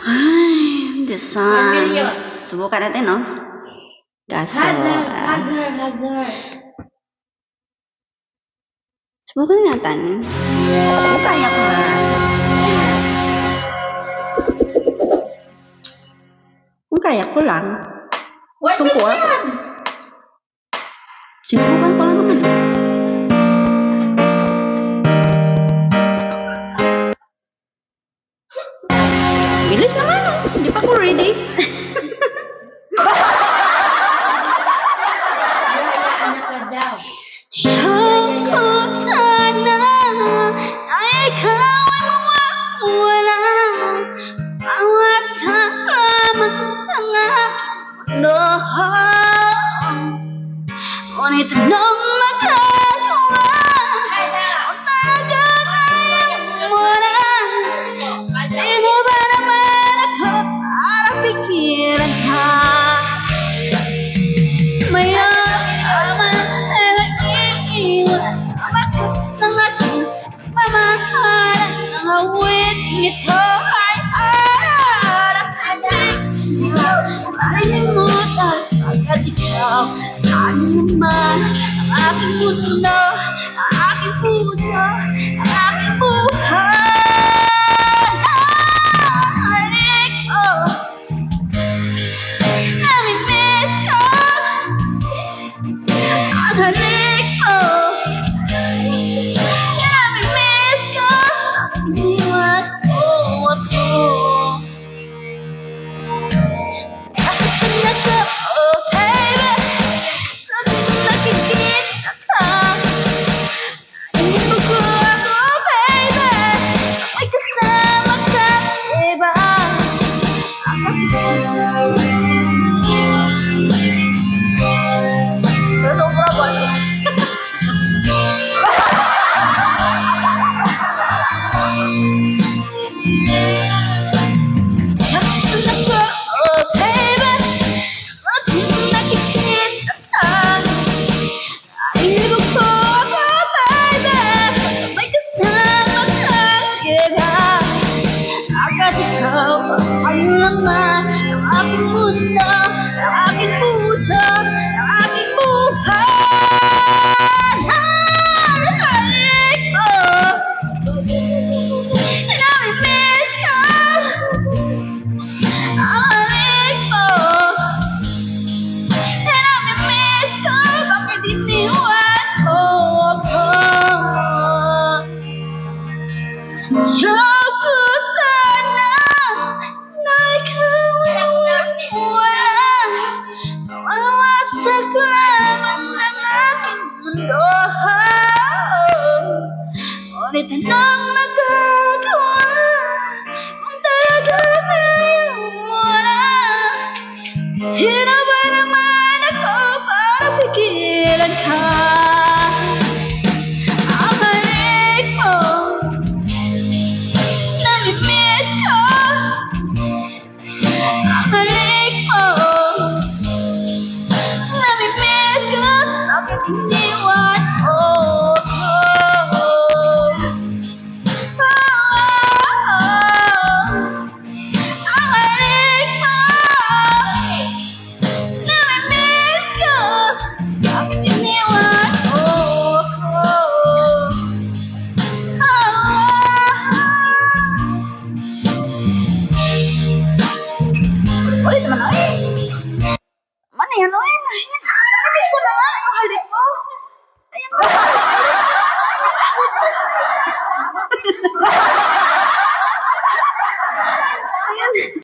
Ay, the 1 sun. million. Subukan natin, no? Kaso, Hazard. subukan natin. Kung kaya ko. Kung kaya ko lang. 1 Tungkol. million. Sinubukan ko lang naman. Bilis naman. Hindi pa ako ready. Anak ka daw. Ako sana ay ikaw ay mawawala. Awasan lamang ang aking mundo. Ngunit anong magagawa kung talagang ayaw mo na? Sino ba naman ako para pigilan ka? Mayaman na iiwan ang bakas ng aking pamahalan. Ang awit nito ay araw-araw. Malilimutan agad ikaw. Ano naman ang aking mundo, ang aking puso, ang aking buhay. Halik ko, namimiss ko. Ang halik mo, namimiss ko. Iniwan mo ako. Sakit na ako, baby. Sabi mo nakikita ka. Iniwan ko ako, baby. May kasama kang iba. Sobra ba? Sakit na ako, baby. Sabi mo nakikita ka. Iniwan ko ako, baby. May kasama kang iba. Agad ikaw ang laman ng aking mundo, ng aking puso, ng aking buhay. Halik mo, namimiss ko. Ang halik mo, namimiss ko. Bakit iniwan mo ako? Ayoko sana na ikaw ay wala. Mawasak lamang ng aking mundo. Ngunit anong magagawa kung talagang ayaw mo na? Sino ba naman ako para pigilan ka? Ang halik mo, namimiss ko. Ang halik mo, namimiss ko. Bakit iniwan mo ako? Ang halik mo, namimiss ko. Bakit iniwan mo ako? Ulit naman, oy. Mana yan, oy? Namimiss ko na nga yung halik mo. Ayan mo. Ayan.